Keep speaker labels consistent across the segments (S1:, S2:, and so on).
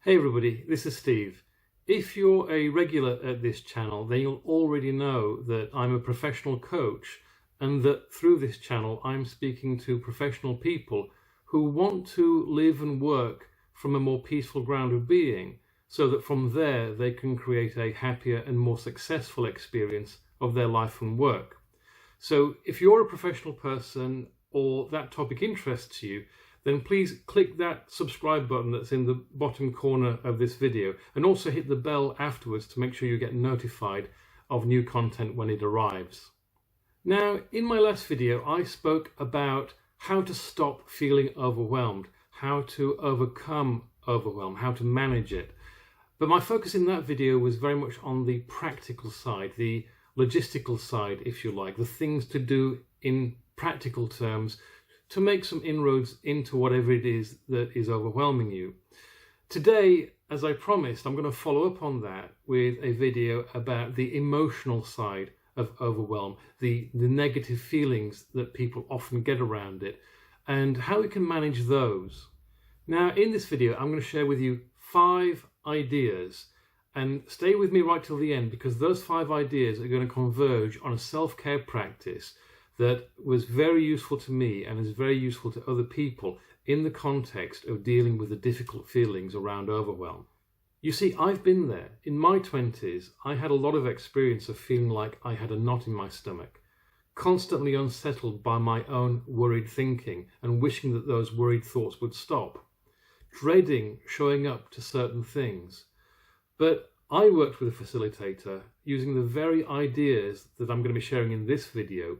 S1: Hey everybody, this is Steve. If you're a regular at this channel, then you'll already know that I'm a professional coach and that through this channel I'm speaking to professional people who want to live and work from a more peaceful ground of being so that from there they can create a happier and more successful experience of their life and work. So if you're a professional person or that topic interests you, then please click that subscribe button that's in the bottom corner of this video and also hit the bell afterwards to make sure you get notified of new content when it arrives. Now, in my last video, I spoke about how to stop feeling overwhelmed, how to overcome overwhelm, how to manage it. But my focus in that video was very much on the practical side, the logistical side, if you like, the things to do in practical terms to make some inroads into whatever it is that is overwhelming you. Today, as I promised, I'm going to follow up on that with a video about the emotional side of overwhelm, the negative feelings that people often get around it, and how we can manage those. Now, in this video, I'm going to share with you 5 ideas, and stay with me right till the end because those 5 ideas are going to converge on a self-care practice that was very useful to me and is very useful to other people in the context of dealing with the difficult feelings around overwhelm. You see, I've been there. In my 20s, I had a lot of experience of feeling like I had a knot in my stomach, constantly unsettled by my own worried thinking and wishing that those worried thoughts would stop, dreading showing up to certain things. But I worked with a facilitator using the very ideas that I'm going to be sharing in this video,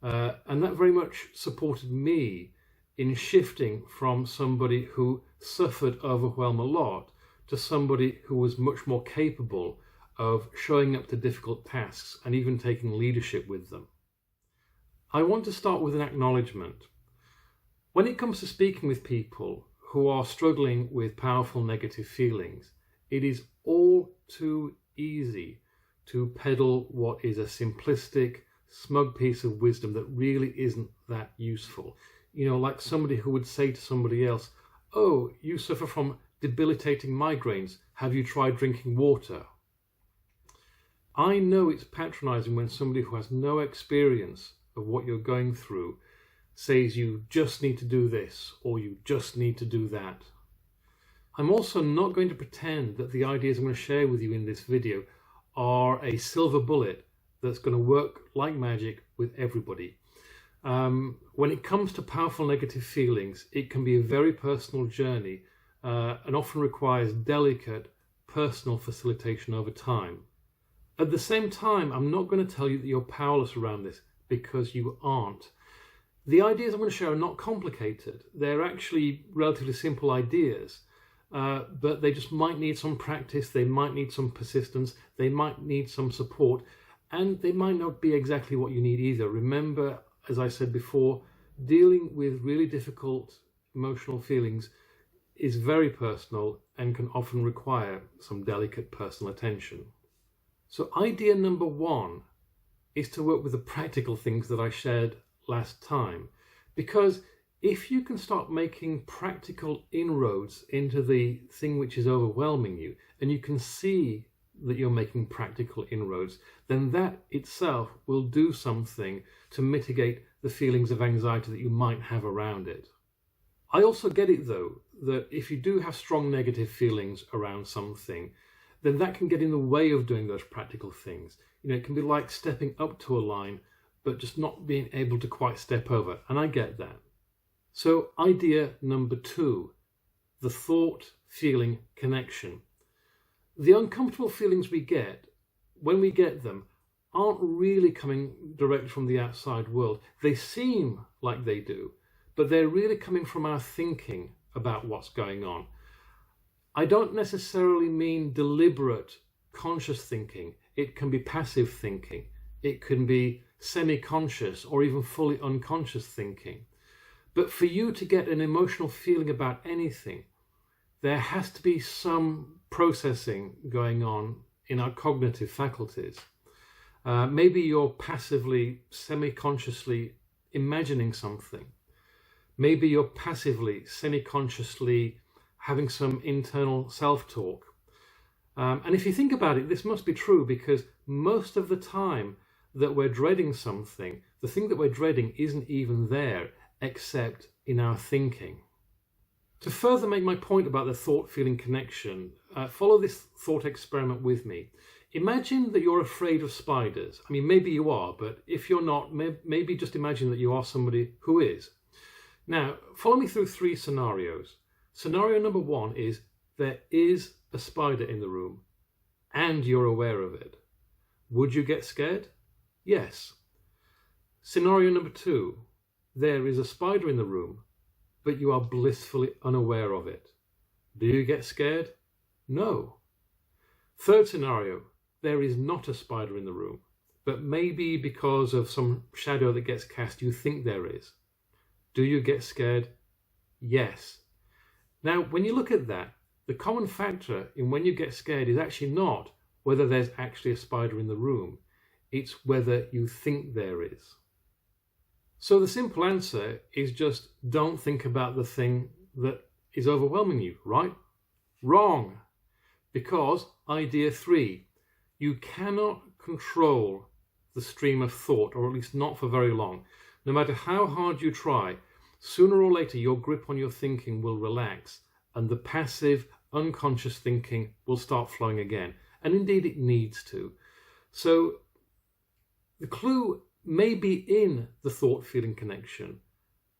S1: and that very much supported me in shifting from somebody who suffered overwhelm a lot to somebody who was much more capable of showing up to difficult tasks and even taking leadership with them. I want to start with an acknowledgement. When it comes to speaking with people who are struggling with powerful negative feelings, it is all too easy to peddle what is a simplistic, smug piece of wisdom that really isn't that useful. You know, like somebody who would say to somebody else, "Oh, you suffer from debilitating migraines. Have you tried drinking water?" I know it's patronizing when somebody who has no experience of what you're going through says you just need to do this or you just need to do that. I'm also not going to pretend that the ideas I'm going to share with you in this video are a silver bullet that's going to work like magic with everybody. When it comes to powerful negative feelings, it can be a very personal journey and often requires delicate personal facilitation over time. At the same time, I'm not going to tell you that you're powerless around this because you aren't. The ideas I'm going to share are not complicated. They're actually relatively simple ideas, but they just might need some practice, they might need some persistence, they might need some support, and they might not be exactly what you need either. Remember, as I said before, dealing with really difficult emotional feelings is very personal and can often require some delicate personal attention. So idea number 1 is to work with the practical things that I shared last time, because if you can start making practical inroads into the thing which is overwhelming you, and you can see that you're making practical inroads, then that itself will do something to mitigate the feelings of anxiety that you might have around it. I also get it though, that if you do have strong negative feelings around something, then that can get in the way of doing those practical things. You know, it can be like stepping up to a line, but just not being able to quite step over, and I get that. So idea number 2, the thought-feeling connection. The uncomfortable feelings we get, when we get them, aren't really coming direct from the outside world. They seem like they do, but they're really coming from our thinking about what's going on. I don't necessarily mean deliberate, conscious thinking. It can be passive thinking. It can be semi-conscious or even fully unconscious thinking. But for you to get an emotional feeling about anything, there has to be some processing going on in our cognitive faculties. Maybe you're passively, semi-consciously imagining something. Maybe you're passively, semi-consciously having some internal self-talk. And if you think about it, this must be true, because most of the time that we're dreading something, the thing that we're dreading isn't even there except in our thinking. To further make my point about the thought-feeling connection, follow this thought experiment with me. Imagine that you're afraid of spiders. I mean, maybe you are, but if you're not, maybe just imagine that you are somebody who is. Now, follow me through 3 scenarios. Scenario number 1 is there is a spider in the room and you're aware of it. Would you get scared? Yes. Scenario number 2, there is a spider in the room, but you are blissfully unaware of it. Do you get scared? No. Third scenario, there is not a spider in the room, but maybe because of some shadow that gets cast, you think there is. Do you get scared? Yes. Now, when you look at that, the common factor in when you get scared is actually not whether there's actually a spider in the room. It's whether you think there is. So the simple answer is just don't think about the thing that is overwhelming you, right? Wrong. Because idea 3, you cannot control the stream of thought, or at least not for very long. No matter how hard you try, sooner or later your grip on your thinking will relax and the passive, unconscious thinking will start flowing again. And indeed it needs to. So the clue may be in the thought-feeling connection,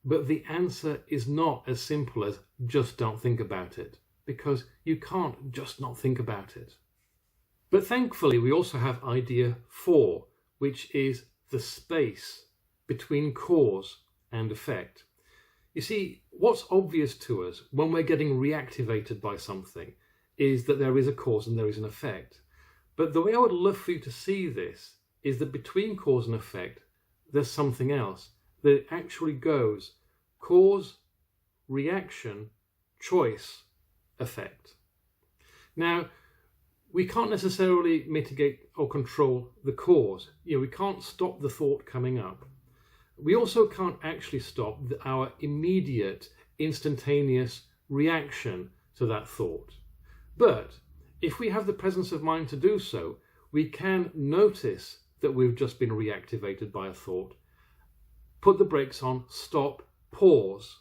S1: but the answer is not as simple as just don't think about it, because you can't just not think about it. But thankfully we also have idea 4, which is the space between cause and effect. You see, what's obvious to us when we're getting reactivated by something is that there is a cause and there is an effect. But the way I would love for you to see this is that between cause and effect, there's something else. That it actually goes cause, reaction, choice, effect. Now, we can't necessarily mitigate or control the cause. We can't stop the thought coming up. We also can't actually stop our immediate, instantaneous reaction to that thought. But if we have the presence of mind to do so, we can notice that we've just been reactivated by a thought. Put the brakes on, stop, pause.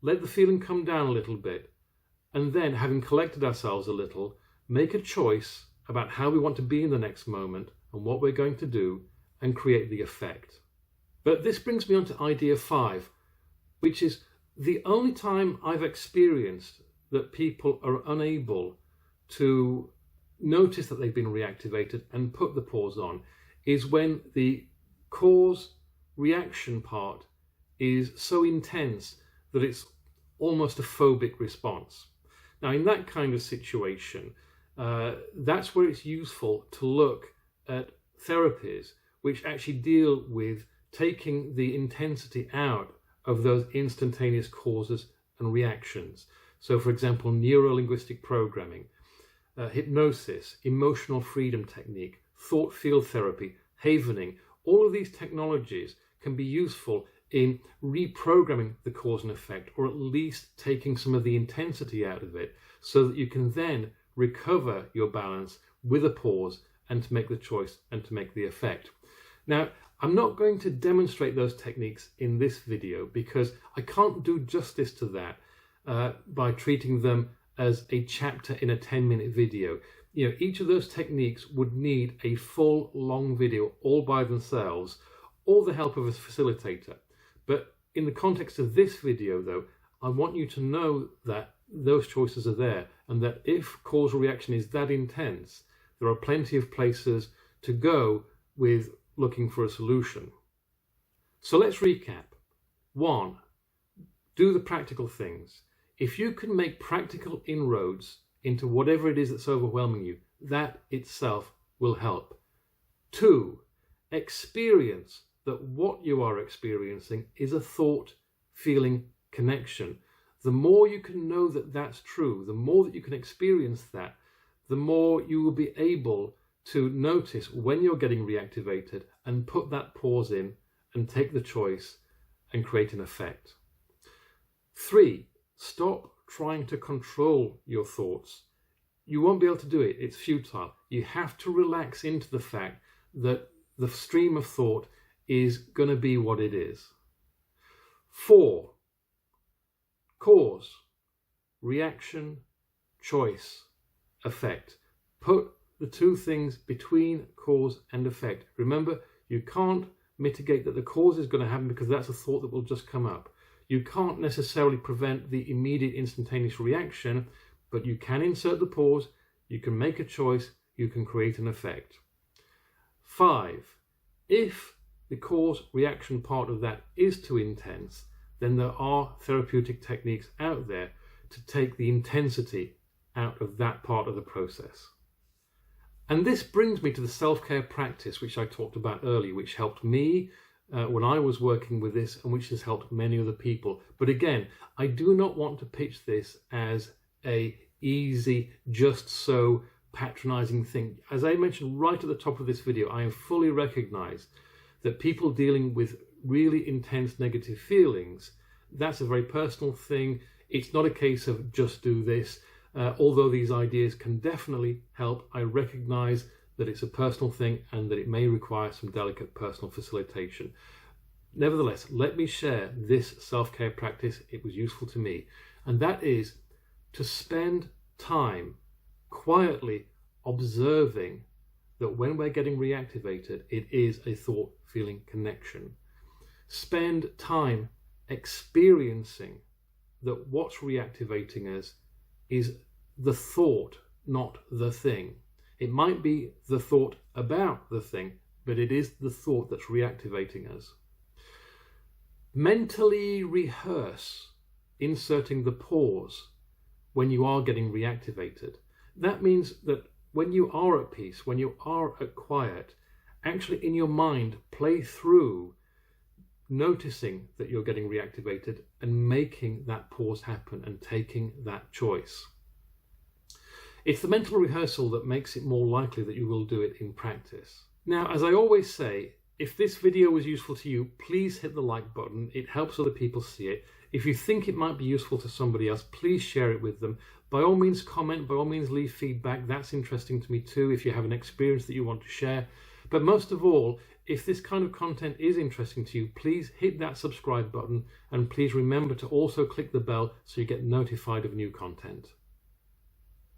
S1: Let the feeling come down a little bit, and then, having collected ourselves a little, make a choice about how we want to be in the next moment and what we're going to do, and create the effect. But this brings me on to idea 5, which is the only time I've experienced that people are unable to notice that they've been reactivated and put the pause on is when the cause reaction part is so intense that it's almost a phobic response. Now, in that kind of situation, that's where it's useful to look at therapies which actually deal with taking the intensity out of those instantaneous causes and reactions. So, for example, neuro-linguistic programming, hypnosis, emotional freedom technique, thought field therapy, havening, all of these technologies can be useful in reprogramming the cause and effect, or at least taking some of the intensity out of it, so that you can then recover your balance with a pause and to make the choice and to make the effect. Now, I'm not going to demonstrate those techniques in this video because I can't do justice to that by treating them as a chapter in a 10-minute video. Each of those techniques would need a full long video all by themselves, or the help of a facilitator. But in the context of this video, though, I want you to know that those choices are there, and that if causal reaction is that intense, there are plenty of places to go with looking for a solution. So let's recap. 1, do the practical things. If you can make practical inroads into whatever it is that's overwhelming you, that itself will help. 2, experience that what you are experiencing is a thought-feeling connection. The more you can know that that's true, the more that you can experience that, the more you will be able to notice when you're getting reactivated and put that pause in and take the choice and create an effect. 3, stop trying to control your thoughts. You won't be able to do it. It's futile. You have to relax into the fact that the stream of thought is going to be what it is. 4. Cause, reaction, choice, effect. Put the two things between cause and effect. Remember, you can't mitigate that the cause is going to happen because that's a thought that will just come up. You can't necessarily prevent the immediate instantaneous reaction, but you can insert the pause, you can make a choice, you can create an effect. 5. If the cause reaction part of that is too intense, then there are therapeutic techniques out there to take the intensity out of that part of the process. And this brings me to the self-care practice, which I talked about earlier, which helped me when I was working with this and which has helped many other people. But again, I do not want to pitch this as a easy, just so patronizing thing. As I mentioned right at the top of this video, I have fully recognized that people dealing with really intense negative feelings, that's a very personal thing. It's not a case of just do this. Although these ideas can definitely help, I recognize that it's a personal thing and that it may require some delicate personal facilitation. Nevertheless, let me share this self-care practice. It was useful to me, and that is to spend time quietly observing that when we're getting reactivated, it is a thought-feeling connection. Spend time experiencing that what's reactivating us is the thought, not the thing. It might be the thought about the thing, but it is the thought that's reactivating us. Mentally rehearse inserting the pause when you are getting reactivated. That means that when you are at peace, when you are at quiet, actually in your mind play through noticing that you're getting reactivated and making that pause happen and taking that choice. It's the mental rehearsal that makes it more likely that you will do it in practice. Now, as I always say, if this video was useful to you, please hit the like button. It helps other people see it. If you think it might be useful to somebody else, please share it with them. By all means, comment. By all means, leave feedback. That's interesting to me too, if you have an experience that you want to share. But most of all, if this kind of content is interesting to you, please hit that subscribe button, and please remember to also click the bell so you get notified of new content.